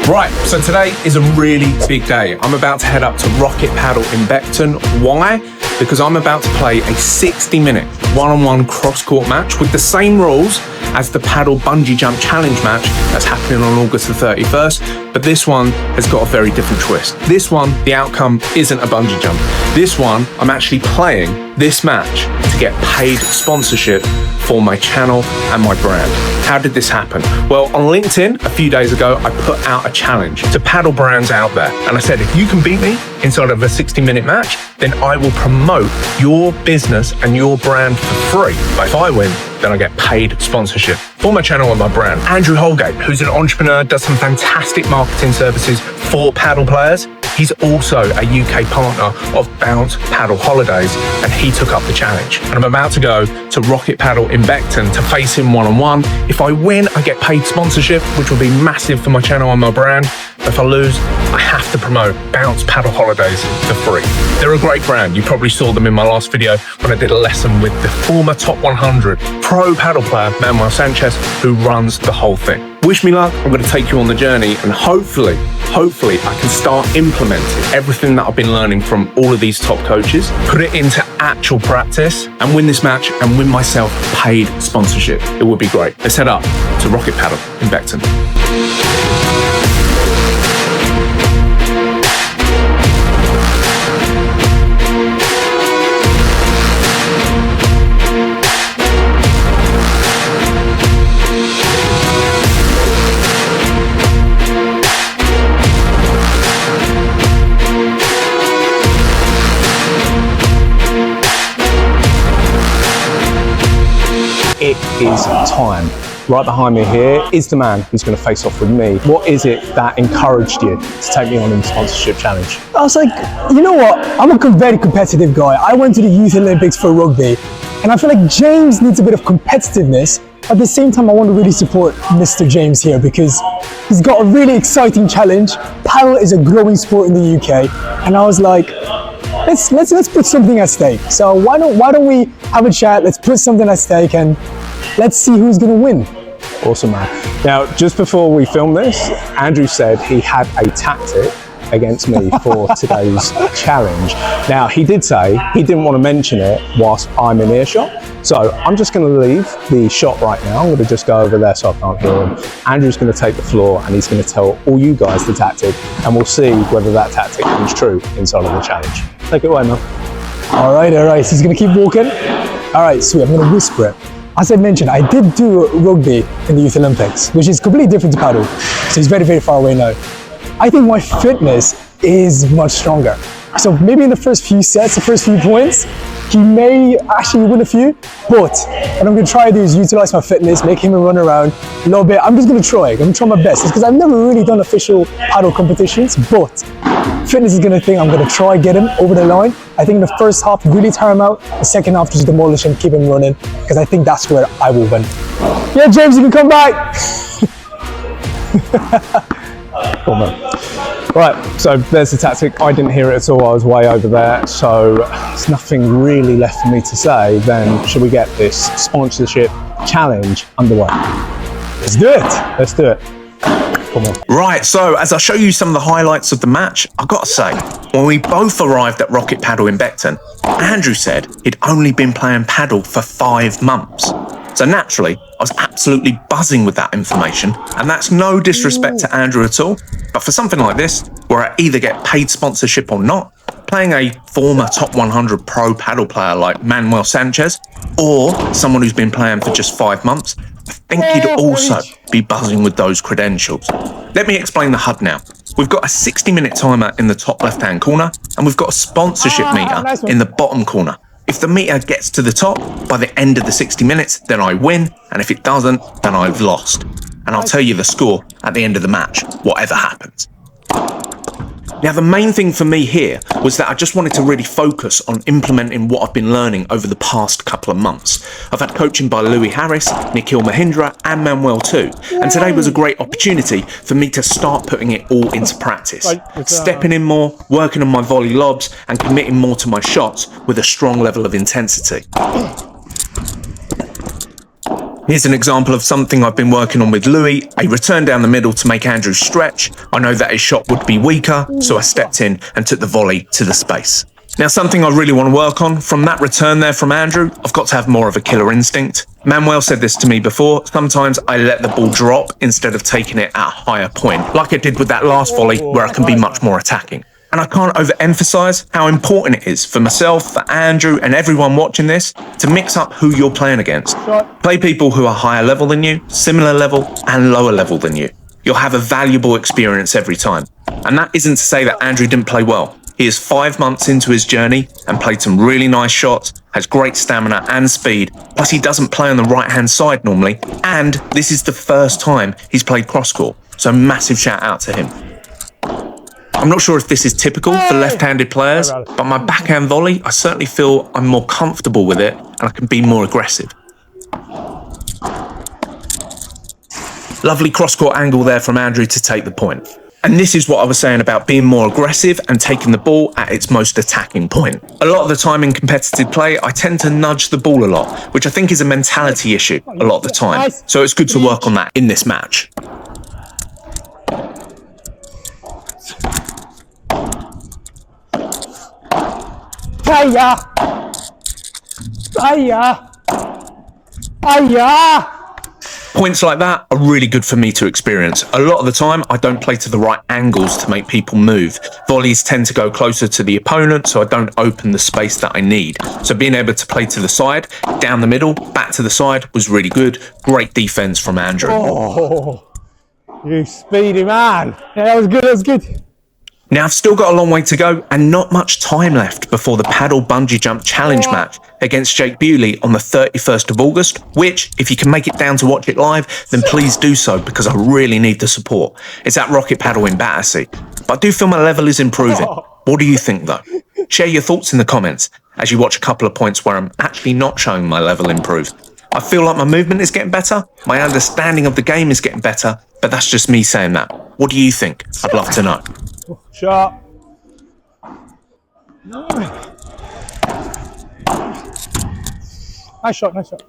Right, so today is a really big day. I'm about to head up to Rocket Padel in Beckton. Why? Because I'm about to play a 60-minute one-on-one cross-court match with the same rules as the Padel Bungee Jump Challenge match that's happening on August the 31st, but this one has got a very different twist. This one, the outcome isn't a bungee jump. This one, I'm actually playing this match to get paid sponsorship for my channel and my brand. How did this happen? Well, on LinkedIn, a few days ago, I put out a challenge to padel brands out there. And I said, if you can beat me inside of a 60-minute match, then I will promote your business and your brand for free. But if I win, then I get paid sponsorship for my channel and my brand. Andrew Holgate, who's an entrepreneur, does some fantastic marketing services for padel players. He's also a UK partner of Bounce Padel Holidays, and he took up the challenge. And I'm about to go to Rocket Padel in Beckton to face him one-on-one. If I win, I get paid sponsorship, which will be massive for my channel and my brand. If I lose, I have to promote Bounce Padel Holidays for free. They're a great brand. You probably saw them in my last video when I did a lesson with the former top 100 pro padel player, Manuel Sanchez, who runs the whole thing. Wish me luck. I'm going to take you on the journey, and hopefully I can start implementing everything that I've been learning from all of these top coaches, put it into actual practice, and win this match and win myself paid sponsorship. It would be great. Let's head up to Rocket Padel in Beckton. It is time. Right behind me here is the man who's going to face off with me. What is it that encouraged you to take me on in the sponsorship challenge? I was like, you know what? I'm a very competitive guy. I went to the Youth Olympics for rugby, and I feel like James needs a bit of competitiveness. At the same time, I want to really support Mr. James here because he's got a really exciting challenge. Padel is a growing sport in the UK, and I was like, let's put something at stake. So why don't we have a chat? Let's put something at stake and let's see who's going to win. Awesome, man. Now, just before we film this, Andrew said he had a tactic against me for today's challenge. Now, he did say he didn't want to mention it whilst I'm in earshot. So I'm just going to leave the shot right now. I'm going to just go over there so I can't hear him. Andrew's going to take the floor and he's going to tell all you guys the tactic, and we'll see whether that tactic comes true inside of the challenge. Take it away, man. All right. So he's going to keep walking. All right, sweet. I'm going to whisper it. As I mentioned, I did do rugby in the Youth Olympics, which is completely different to padel. So he's very, very far away now. I think my fitness is much stronger. So maybe in the first few sets, the first few points, he may actually win a few, but what I'm going to try to do is utilize my fitness, make him run around a little bit. I'm just going to try. I'm going to try my best. It's because I've never really done official padel competitions, but fitness is going to think I'm going to try get him over the line. I think in the first half, really tire him out. The second half, just demolish him, keep him running, because I think that's where I will win. Yeah, James, you can come back. Cool, man. Right, so there's the tactic. I didn't hear it at all. I was way over there. So there's nothing really left for me to say. Then should we get this sponsorship challenge underway? Let's do it. Let's do it. Come on. Right, so as I show you some of the highlights of the match, I've got to say, when we both arrived at Rocket Padel in Beckton, Andrew said he'd only been playing padel for 5 months. So naturally, I was absolutely buzzing with that information, and that's no disrespect to Andrew at all, but for something like this, where I either get paid sponsorship or not, playing a former top 100 pro padel player like Manuel Sanchez, or someone who's been playing for just 5 months, I think he'd also be buzzing with those credentials. Let me explain the HUD now. We've got a 60-minute timer in the top left-hand corner, and we've got a sponsorship meter in the bottom corner. If the meter gets to the top by the end of the 60 minutes, then I win, and if it doesn't, then I've lost. And I'll tell you the score at the end of the match, whatever happens. Now, the main thing for me here was that I just wanted to really focus on implementing what I've been learning over the past couple of months. I've had coaching by Louis Harris, Nikhil Mahindra, and Manuel too. And today was a great opportunity for me to start putting it all into practice. Stepping in more, working on my volley lobs, and committing more to my shots with a strong level of intensity. Here's an example of something I've been working on with Louis, a return down the middle to make Andrew stretch. I know that his shot would be weaker, so I stepped in and took the volley to the space. Now, something I really want to work on, from that return there from Andrew, I've got to have more of a killer instinct. Manuel said this to me before, sometimes I let the ball drop instead of taking it at a higher point, like I did with that last volley where I can be much more attacking. And I can't overemphasize how important it is for myself, for Andrew, and everyone watching this to mix up who you're playing against. Play people who are higher level than you, similar level, and lower level than you. You'll have a valuable experience every time. And that isn't to say that Andrew didn't play well. He is 5 months into his journey and played some really nice shots, has great stamina and speed, plus he doesn't play on the right-hand side normally, and this is the first time he's played cross-court, so massive shout out to him. I'm not sure if this is typical for left-handed players, but my backhand volley, I certainly feel I'm more comfortable with it and I can be more aggressive. Lovely cross-court angle there from Andrew to take the point. And this is what I was saying about being more aggressive and taking the ball at its most attacking point. A lot of the time in competitive play, I tend to nudge the ball a lot, which I think is a mentality issue a lot of the time. So it's good to work on that in this match. Points like that are really good for me to experience. A lot of the time, I don't play to the right angles to make people move. Volleys tend to go closer to the opponent, so I don't open the space that I need. So being able to play to the side, down the middle, back to the side was really good. Great defense from Andrew. Oh, you speedy man. Yeah, that was good, that was good. Now, I've still got a long way to go and not much time left before the Padel Bungee Jump Challenge match against Jake Bewley on the 31st of August, which, if you can make it down to watch it live, then please do so because I really need the support. It's at Rocket Padel in Battersea. But I do feel my level is improving. What do you think, though? Share your thoughts in the comments as you watch a couple of points where I'm actually not showing my level improve. I feel like my movement is getting better, my understanding of the game is getting better, but that's just me saying that. What do you think? I'd love to know. Shot. Nice shot, nice shot.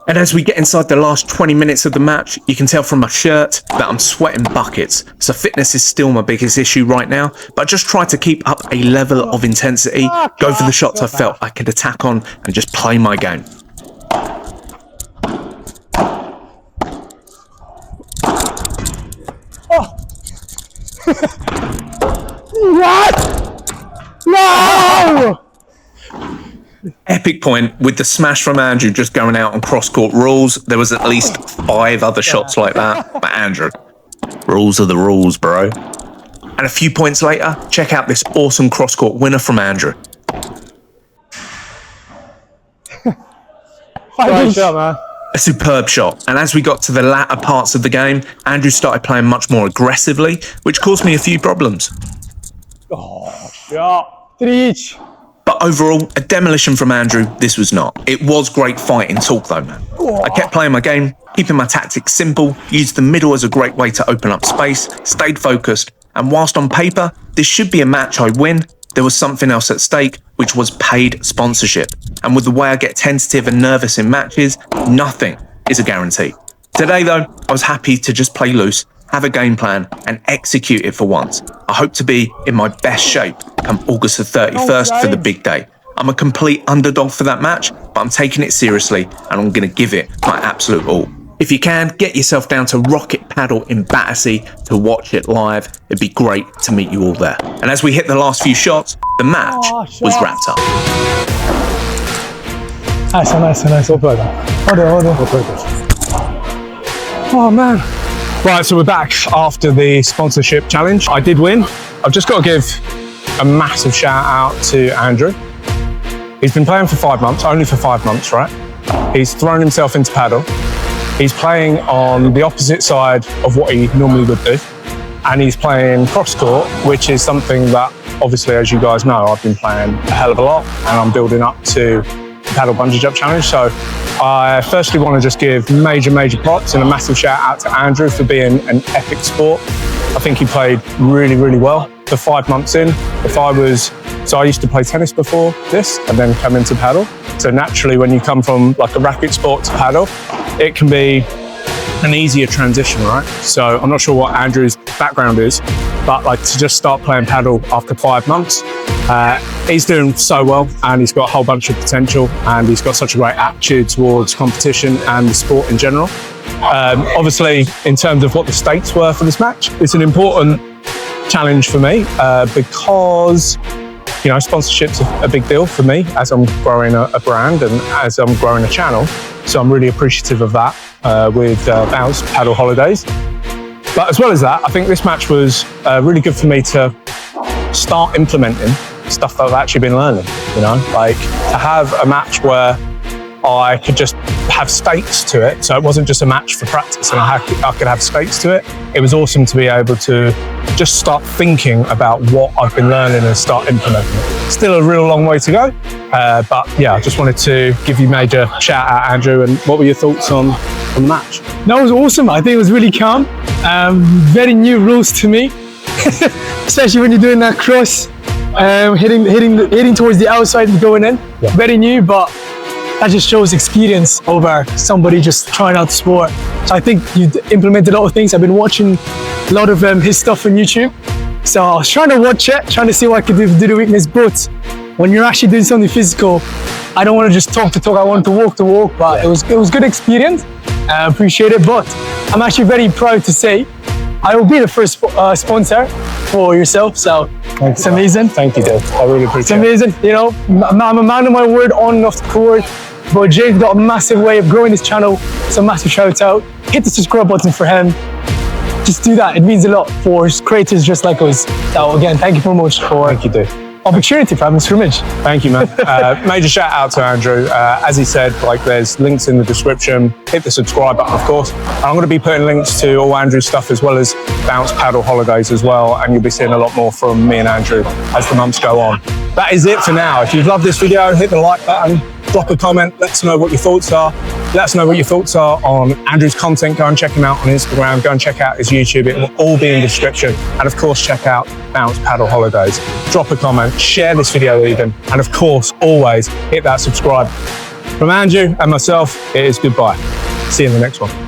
And as we get inside the last 20 minutes of the match, you can tell from my shirt that I'm sweating buckets. So fitness is still my biggest issue right now, but I just try to keep up a level of intensity, go for the shots I felt I could attack on, and just play my game. What? No! Epic point with the smash from Andrew just going out on cross-court rules. There was at least 5 other shots like that. But Andrew, rules are the rules, bro. And a few points later, check out this awesome cross-court winner from Andrew. Great shot, man. A superb shot. And as we got to the latter parts of the game, Andrew started playing much more aggressively, which caused me a few problems. Oh, shot. 3 each. But overall, a demolition from Andrew, this was not. It was great fighting talk though, man. I kept playing my game, keeping my tactics simple, used the middle as a great way to open up space, stayed focused, and whilst on paper, this should be a match I win, there was something else at stake, which was paid sponsorship. And with the way I get tentative and nervous in matches, nothing is a guarantee. Today though, I was happy to just play loose, have a game plan, and execute it for once. I hope to be in my best shape come August the 31st for the big day. I'm a complete underdog for that match, but I'm taking it seriously and I'm going to give it my absolute all. If you can, get yourself down to Rocket Padel in Battersea to watch it live. It'd be great to meet you all there. And as we hit the last few shots, the match was wrapped up. Nice. All play that. Hold on. Oh, man. Right, so we're back after the sponsorship challenge. I did win. I've just got to give a massive shout out to Andrew. He's been playing for 5 months, only for 5 months, right? He's thrown himself into paddle. He's playing on the opposite side of what he normally would do. And he's playing cross court, which is something that, obviously, as you guys know, I've been playing a hell of a lot and I'm building up to the Padel Bungee Jump Challenge. So I firstly want to just give major props and a massive shout out to Andrew for being an epic sport. I think he played really well for 5 months in. If I was So I used to play tennis before this and then come into paddle. So naturally, when you come from like a racket sport to paddle, it can be an easier transition, right? So I'm not sure what Andrew's background is, but like to just start playing paddle after 5 months, he's doing so well, and he's got a whole bunch of potential, and he's got such a great attitude towards competition and the sport in general. Obviously, in terms of what the stakes were for this match, it's an important challenge for me because sponsorship's a big deal for me as I'm growing a brand and as I'm growing a channel. So I'm really appreciative of that with Bounce Padel Holidays. But as well as that, I think this match was really good for me to start implementing stuff that I've actually been learning, like to have a match where I could just have stakes to it. So it wasn't just a match for practice and I could have stakes to it. It was awesome to be able to just start thinking about what I've been learning and start implementing it. Still a real long way to go. But yeah, I just wanted to give you major shout out, Andrew. And what were your thoughts on the match? That was awesome. I think it was really calm. Very new rules to me, especially when you're doing that cross, hitting towards the outside and going in. Yeah. Very new, but that just shows experience over somebody just trying out the sport. So I think you implemented a lot of things. I've been watching a lot of his stuff on YouTube. So I was trying to watch it, trying to see what I could do the weakness. But when you're actually doing something physical, I don't want to just talk to talk. I want to walk, but it was good experience. I appreciate it. But I'm actually very proud to say I will be the first sponsor for yourself. So it's amazing. Thank you, Dave. I really appreciate it. It's amazing. I'm a man of my word on and off the court. But James got a massive way of growing his channel. So massive shout out. Hit the subscribe button for him. Just do that. It means a lot for creators just like us. So again, thank you very much for Thank you, Dave. Opportunity for having this scrimmage. Thank you, man. Major shout out to Andrew. As he said, there's links in the description. Hit the subscribe button, of course. And I'm going to be putting links to all Andrew's stuff as well as Bounce Padel Holidays as well. And you'll be seeing a lot more from me and Andrew as the months go on. That is it for now. If you've loved this video, hit the like button, drop a comment, let us know what your thoughts are. Let us know what your thoughts are on Andrew's content. Go and check him out on Instagram. Go and check out his YouTube. It will all be in the description. And of course, check out Bounce Padel Holidays. Drop a comment, share this video even. And of course, always hit that subscribe. From Andrew and myself, it is goodbye. See you in the next one.